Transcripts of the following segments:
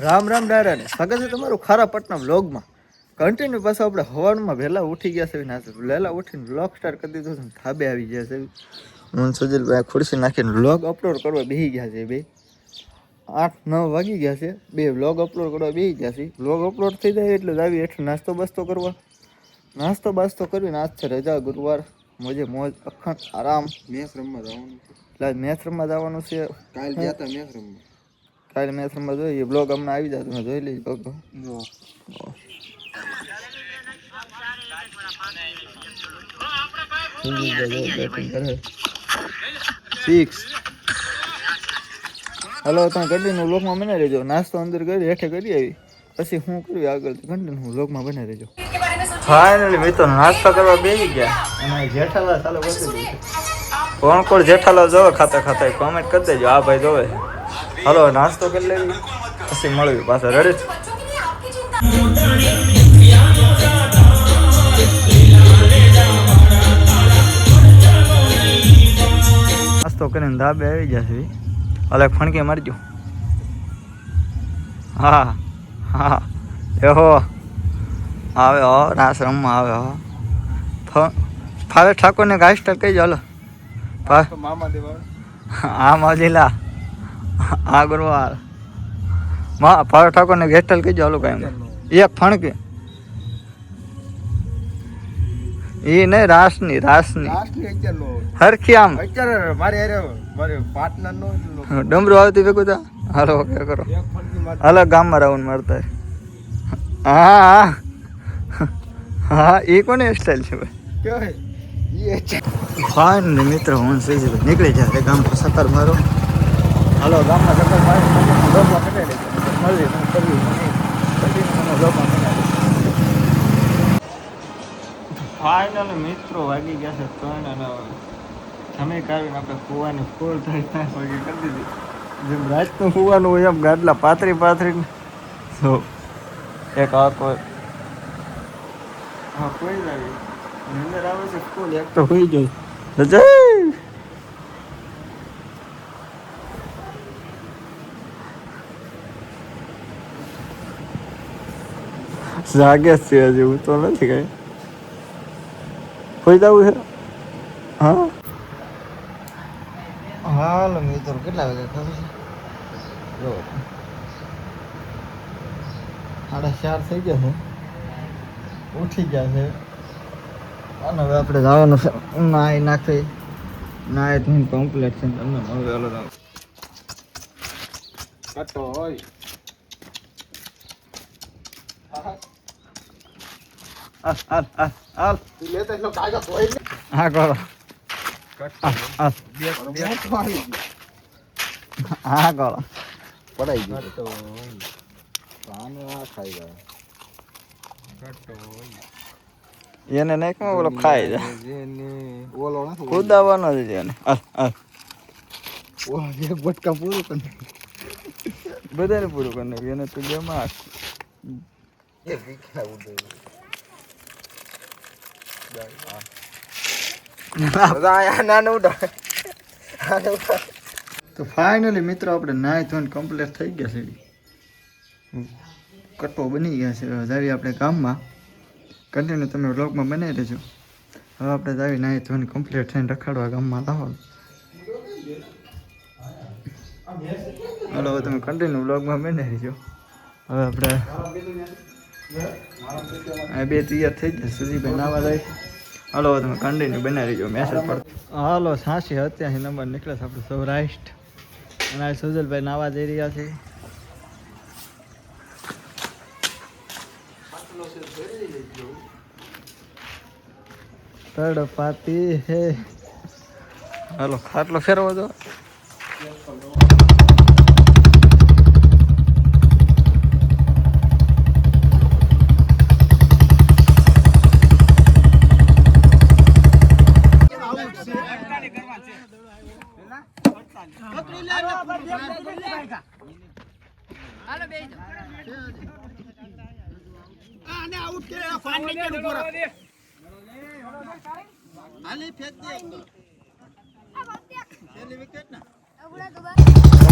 રામ રામ ડાયરા ને સ્વાગત છે તમારું ખારાપટના વ્લોગમાં. કન્ટિન્યુ પાછું આપણે હવારમાં વહેલા ઉઠી ગયા છે. વહેલા ઉઠીને વ્લોગ સ્ટાર્ટ કરી દીધો છે. ધાબે આવી ગયા છે. હું સુજલભાઈ ખુરશી નાખીને વ્લોગ અપલોડ કરવા બેસી ગયા છે. બે 8-9 વાગી ગયા છે. બે વ્લોગ અપલોડ કરવા બેસી ગયા છે. વ્લોગ અપલોડ થઈ જાય એટલે આવી એટલે નાસ્તો બાસ્તો કરવા. નાસ્તો બાસ્તો કરીને આજ છે રજા, ગુરુવાર, મોજે મોજ, અખંડ આરામ. મેચ રમવા જવાનું છે. મેચ રમવા જવાનું છે. કાલે ગયા હતા મેચ રમવા. કાલે મેચ રમવા જોઈએ. બ્લોગ હમણાં આવી જાય, તમે જોઈ લેજો. હલો, તમે કન્ટિન્યુ બ્લોગમાં બનાવી રહેજો. નાસ્તો અંદર કરી હેઠે કરી આવી પછી હું કર્યું આગળ કન્ટિન્યુ બ્લોગમાં બનાવી રહેજો. ફાઇનલી મિત્રો નાસ્તો કરવા બેસી ગયા અને જેઠાલાલ ચાલુ કરી દીધું. કોણ કોણ જેઠાલાલ જોવે ખાતા ખાતા કોમેન્ટ કરી દેજો. આ ભાઈ જોવે. હલો, નાસ્તો કરી લેવી પછી મળવી પાછા. રેડી? નાસ્તો કરીને ધાબે આવી જશે. અલે ફણકી મારજો. હા હા એહો આવે હો. રાસ રમવા આવે હો. ફાવે ઠાકોરને ગાઈસ્ટર કહી જાલો. હા મોજીલા હા ગુરુવાર ફાવે ઠાકોરને ગેસ્ટલ કહી જાલો. કાંઈ એક ફણકી એ નહીં, રાસની હરખી આમ ડમરું આવતી ભેગું તા. હાલો ઓકે કરો. હાલો ગામમાં રાઉન્ડ મારતા. હા હા હા એ કોને સ્ટાઇલ છે ભાઈ? ફાઇન ને મિત્રો હું નીકળી જાય ગામ પર સત્તર મારો. હાલો ગામમાં સત્તર મારી ફાઇનલ મિત્રો વાગી ગયા છે 3 અને તમે કાઢીને આપણે કુવાની ફૂલ થઈ વાગી કરી દીધી. જેમ રાતનું કુવાનું હોય એમ ગાડલા પાથરી તો એક આ કોઈ હા કોઈ જ આવી અંદર આવે છે ફૂલ. એક તો હોઈ જાય જય જાગે છે હજી. હું તો નથી કઈ હોઈ જવું છે. હા હાલ મિત્રો કેટલા વાગે ખબર છે? 4:30 થઈ ગયા છે. ઉઠી ગયા છે અને હવે આપણે જવાનું છે. નાઈ નાખી નાય ધોઈને કમ્પ્લીટ છે. તમને હવે હાલો કટો હોય હા કરો. હા કરો પડાઈ ગયો. એને નહીં કહું ઓલો ખાઈ જાય. કુદાવાનો જ એને બટકા પૂરું કરી બધાને પૂરું કરી નાખ્યું. એને તો જેમાં તો ફાઇનલી મિત્રો આપણે નાઈ ધોઈને કમ્પ્લીટ થઈ ગયા છે. કટો બની ગયા છે. જાવી આપણે ગામમાં. કન્ટિન્યુ તમે વ્લોગમાં બનાવી દેજો. હવે આપણે જાવી નાઈ ધોઈને કમ્પ્લીટ થઈને રખાડવા ગામમાં લાવવાનું. હાલો હવે તમે કન્ટિન્યુ વ્લોગમાં બનાવી દેજો. હવે આપણે આ બે તૈયાર થઈ ગયા. સુજીભાઈ નાવા જાય. હાલો તમે કન્ટિન્યુ બનાવી દેજો. મેસેજ પર હાલો 87 નંબર નીકળે છે આપણે સૌરાષ્ટ્ર. અને આ સુજલભાઈ નાવા જઈ રહ્યા છે. તડપાતી હે. હાલો ખાટલો ફેરવો તો. આને આઉટ કરે ફાન નીચે ઉપર આલે ફેંક દે આ વાત દે પેલી વિકેટ ના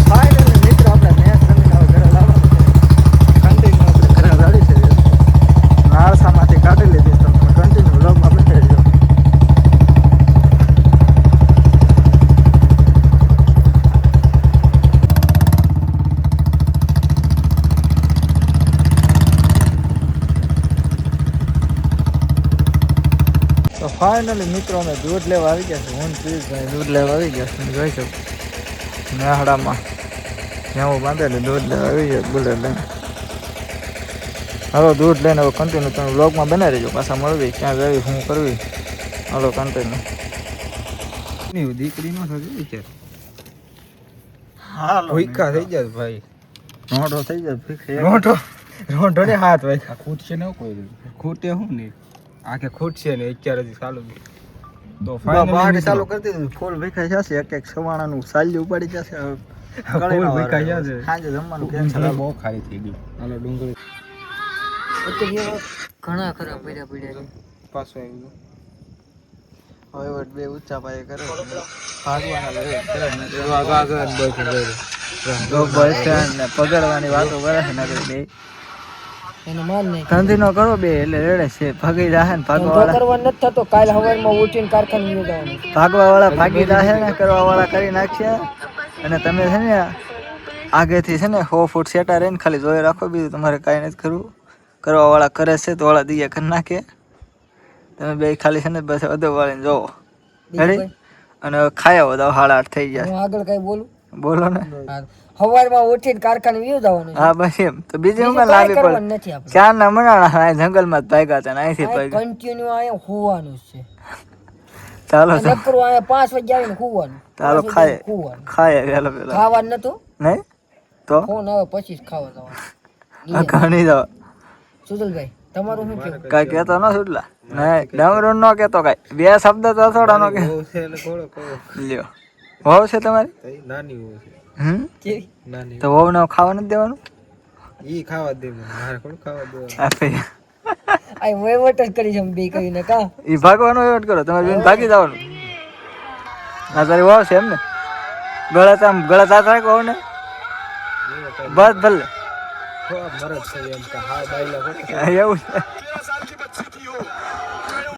ફાઇનલી મિત્રો આપણે મેચ રમીને હવે ઘરે લાવવાનું છે. ફાઇનલી મિત્રો અમે દૂધ લેવા આવી ગયા છે. હું પ્લીઝ દૂધ લેવા આવી ગયા છે. જોઈ શકો નાહડામાં જ્યાં બાંધેલું દૂધ લેવા આવી જાય બુલેટ લઈને. હાલો દૂધ લઈને હવે કન્ટિન્યુ તમે બ્લોગમાં બનાવી રહેજો. પાછા મળવી ક્યાં જવી શું કરવી. હાલો કન્ટિન્યુ દીકરી નો થતી વિચાર હાલો ભૂખા થઈ જાય ભાઈ. રોંઢો થઈ જાય રોંઢો ને હાથ ભાઈ ખૂટશે ને કોઈ ખૂટે હું નહીં આખે ખૂટશે ને અત્યારે જ ચાલુ તો ફાઇનલી ચાલુ કરી દીધું. ફૂલ ભીખાઈ જશે. એક એક સવાણાનું સાલ્યું ઉપાડી જશે. ફૂલ ભીખાઈ જશે. સાંજે જમવાનું કેન્સલ. બહુ ખાઈ થઈ ગયું. હાલો ડુંગળી ઘણા ખરા પડ્યા છે. પાછો આવી હવે બે ઊંચા પાયે કરે ભાગવાના પગડવાની વાતો કરે છે. નગરી બે ધંધી નો કરો બે એટલે રેડે છે. ભાગી જાહે ને ભાગવા નથી થતો. કાલ સવારમાં ઉઠીને કારખાને જવાનું. ભાગવા વાળા ભાગી જાહે ને કરવા વાળા કરી નાખશે. અને તમે છે ને આગેથી છે ને 100 ફૂટ સેટા રહીને ખાલી જોઈ રાખો. બીજું તમારે કાંઈ નથી કરવું. કરવા વાળા કરે છે તો વાળા દિયા કરી નાખે. તમે બે ખાલી છે ને બસ વધુ વાળીને જોવો રેડી. અને ખાયા બધા 8:30 થઈ જાય. હું આગળ કઈ બોલું? બોલો ને. સવારમાં ઉઠીને કારખાને વયો જવાનું. હા બસ એમ તો બીજું હું લાવી પડે. નથી આપણે ચાર ના મનાણા જંગલમાં જ ભાગ્યા હતા ને અહીંથી ભાગ્યા. કન્ટિન્યુ અહીંયા હોવાનું છે. ચાલો નકરું અહીંયા 5 વાગે આવીને હોવાનું. ચાલો ખાય વેલો પેલા ખાવાનું નતું નહીં તો ફોન આવે પછી જ ખાવા જવાનું. ઘણી દો સુજલભાઈ તમારું શું કેવું? કઈ કેતો ન સુટલા નહીં ડમરું ન કેતો કઈ. બે શબ્દ તો થોડા નો કે લ્યો. વહુ છે તમારી? નાની હોય હમ નાની તો વહુ ને ખાવા નથી દેવાનું? ઈ ખાવા દે મારે કોણ ખાવા દે. આપે આ વહીવટ જ કરી છે બે કરીને કા. ઈ ભાગવાનો વહીવટ કરો. તમારે બેન ભાગી જવાનું. આ તારી વહુ છે એમ ને? ગળા તાત રાખો ને બસ ભલે મરદ છે એમ કે હા બાઈલા એવું છે.